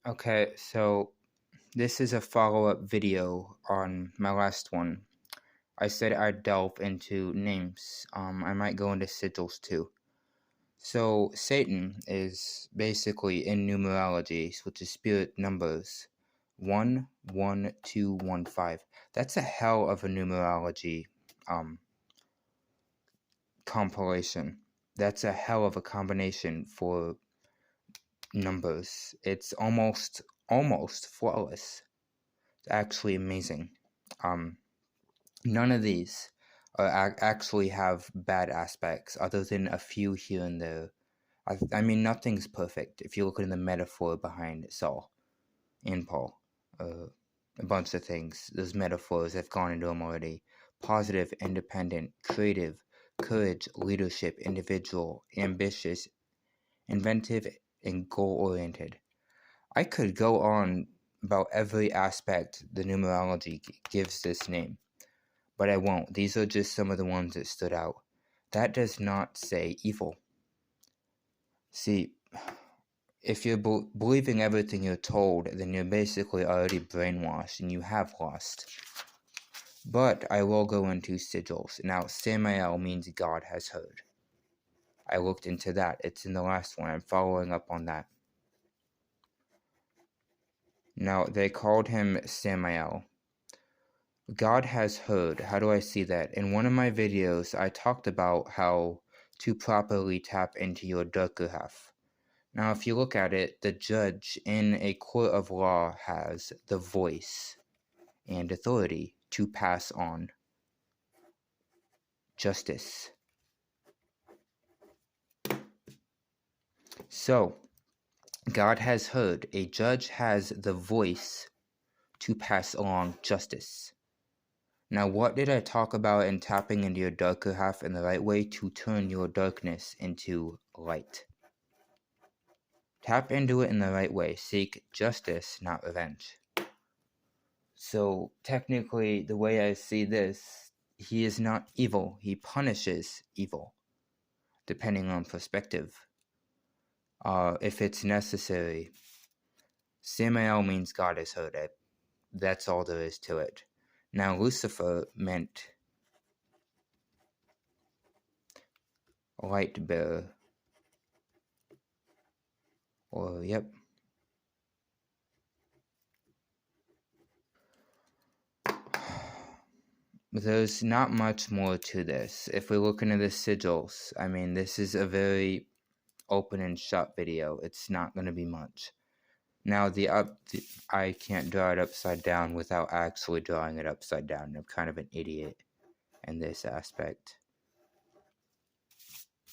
Okay, so this is a follow-up video on my last one. I said I'd delve into names. I might go into sigils too. So Satan is basically in numerology, which is spirit numbers 1, 1, 2, 1, 5. That's a hell of a numerology compilation. That's a hell of a combination for numbers. It's almost flawless. It's actually amazing. None of these actually have bad aspects, other than a few here and there. I mean, nothing's perfect. If you look at the metaphor behind Saul and Paul, a bunch of things. Those metaphors have gone into them already. Positive, independent, creative, courage, leadership, individual, ambitious, inventive, and goal-oriented. I could go on about every aspect the numerology gives this name, but I won't. These are just some of the ones that stood out. That does not say evil. See, if you're believing everything you're told, then you're basically already brainwashed and you have lost. But I will go into sigils. Now, Samael means God has heard. I looked into that. It's in the last one. I'm following up on that. Now, they called him Samael. God has heard. How do I see that? In one of my videos, I talked about how to properly tap into your darker half. Now, if you look at it, the judge in a court of law has the voice and authority to pass on justice. So, God has heard. A judge has the voice to pass along justice. Now, what did I talk about in tapping into your darker half in the right way to turn your darkness into light? Tap into it in the right way. Seek justice, not revenge. So, technically, the way I see this, he is not evil. He punishes evil, depending on perspective. If it's necessary. Samael means God has heard it. That's all there is to it. Now, Lucifer meant light bearer. Yep. There's not much more to this. If we look into the sigils, I mean, this is a very open and shut video. It's not going to be much. Now, I can't draw it upside down without actually drawing it upside down. I'm kind of an idiot in this aspect.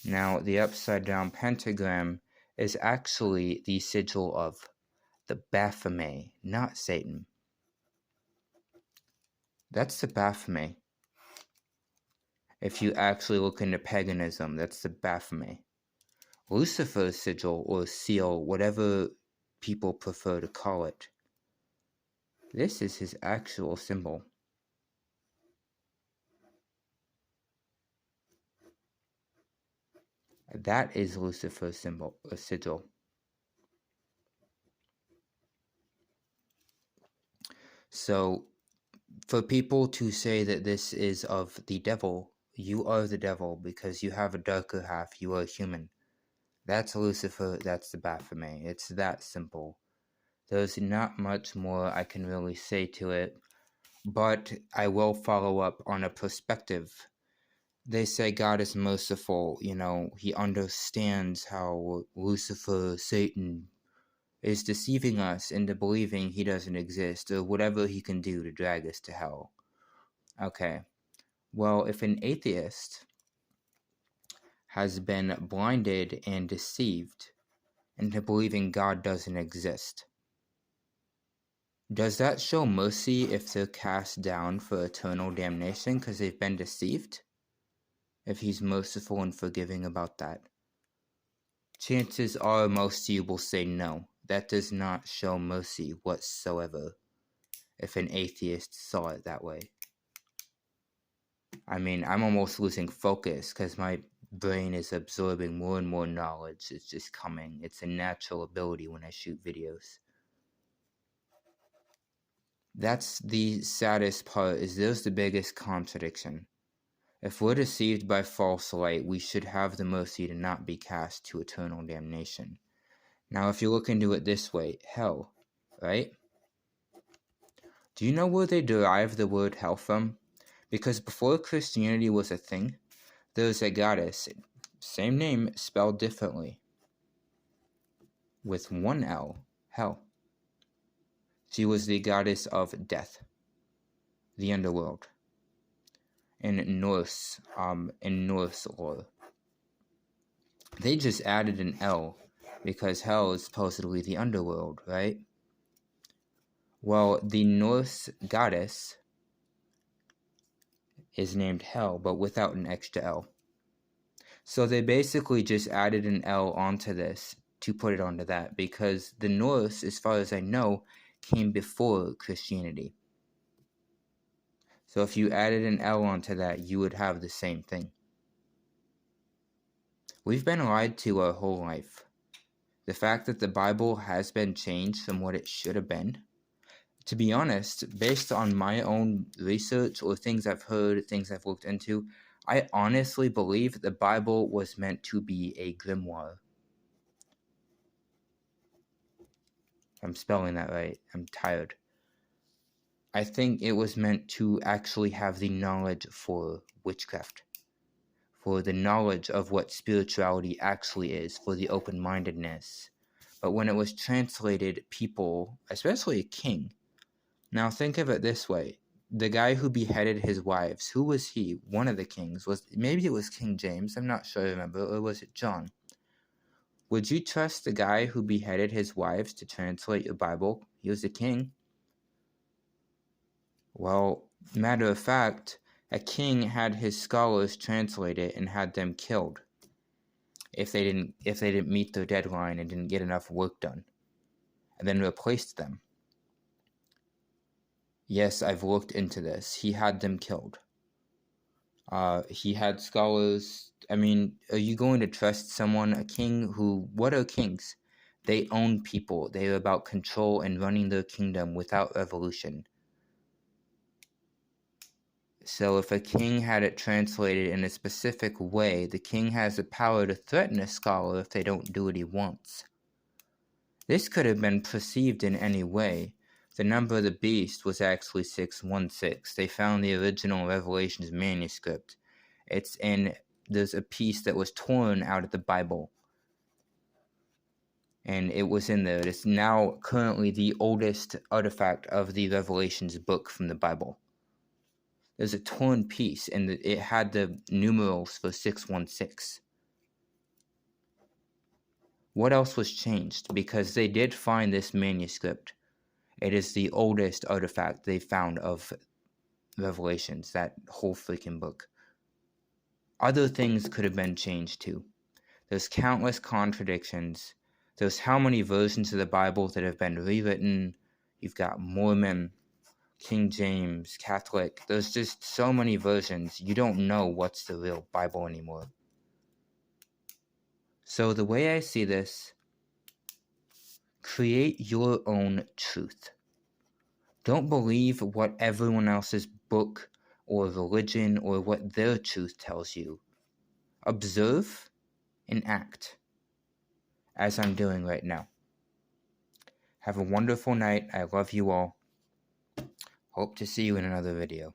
Now, the upside down pentagram is actually the sigil of the Baphomet, not Satan. That's the Baphomet. If you actually look into paganism, that's the Baphomet. Lucifer's sigil or seal, whatever people prefer to call it, this is his actual symbol. That is Lucifer's symbol, a sigil. So, for people to say that this is of the devil, you are the devil because you have a darker half, you are human. That's Lucifer, that's the Baphomet. It's that simple. There's not much more I can really say to it, but I will follow up on a perspective. They say God is merciful, he understands how Lucifer, Satan, is deceiving us into believing he doesn't exist, or whatever he can do to drag us to hell. Okay, well, if an atheist has been blinded and deceived into believing God doesn't exist, does that show mercy if they're cast down for eternal damnation because they've been deceived? If he's merciful and forgiving about that? Chances are most of you will say no. That does not show mercy whatsoever if an atheist saw it that way. I mean, I'm almost losing focus because my brain is absorbing more and more knowledge. It's just coming. It's a natural ability when I shoot videos. That's the saddest part, is there's the biggest contradiction. If we're deceived by false light, we should have the mercy to not be cast to eternal damnation. Now, if you look into it this way, hell, right? Do you know where they derive the word hell from? Because before Christianity was a thing, there was a goddess, same name, spelled differently, with one L, hell. She was the goddess of death, the underworld, in Norse lore. They just added an L because hell is supposedly the underworld, right? Well, the Norse goddess is named Hel, but without an extra L. So they basically just added an L onto this to put it onto that, because the Norse, as far as I know, came before Christianity. So if you added an L onto that, you would have the same thing. We've been lied to our whole life. The fact that the Bible has been changed from what it should have been, to be honest, based on my own research or things I've heard, things I've looked into, I honestly believe the Bible was meant to be a grimoire. I'm spelling that right. I'm tired. I think it was meant to actually have the knowledge for witchcraft, for the knowledge of what spirituality actually is, for the open-mindedness. But when it was translated, people, especially a king, now think of it this way. The guy who beheaded his wives, who was he? One of the kings. Maybe it was King James, I'm not sure I remember, or was it John? Would you trust the guy who beheaded his wives to translate your Bible? He was a king. Well, matter of fact, a king had his scholars translate it and had them killed if they didn't meet their deadline and didn't get enough work done, and then replaced them. Yes, I've looked into this. He had them killed. He had scholars. I mean, are you going to trust someone, a king who, what are kings? They own people. They are about control and running their kingdom without revolution. So if a king had it translated in a specific way, the king has the power to threaten a scholar if they don't do what he wants. This could have been perceived in any way. The number of the beast was actually 616. They found the original Revelations manuscript. There's a piece that was torn out of the Bible, and it was in there. It's now currently the oldest artifact of the Revelations book from the Bible. There's a torn piece, and it had the numerals for 616. What else was changed? Because they did find this manuscript. It is the oldest artifact they found of Revelations, that whole freaking book. Other things could have been changed too. There's countless contradictions. There's how many versions of the Bible that have been rewritten. You've got Mormon, King James, Catholic. There's just so many versions. You don't know what's the real Bible anymore. So the way I see this, create your own truth. Don't believe what everyone else's book or religion or what their truth tells you. Observe and act, as I'm doing right now. Have a wonderful night. I love you all. Hope to see you in another video.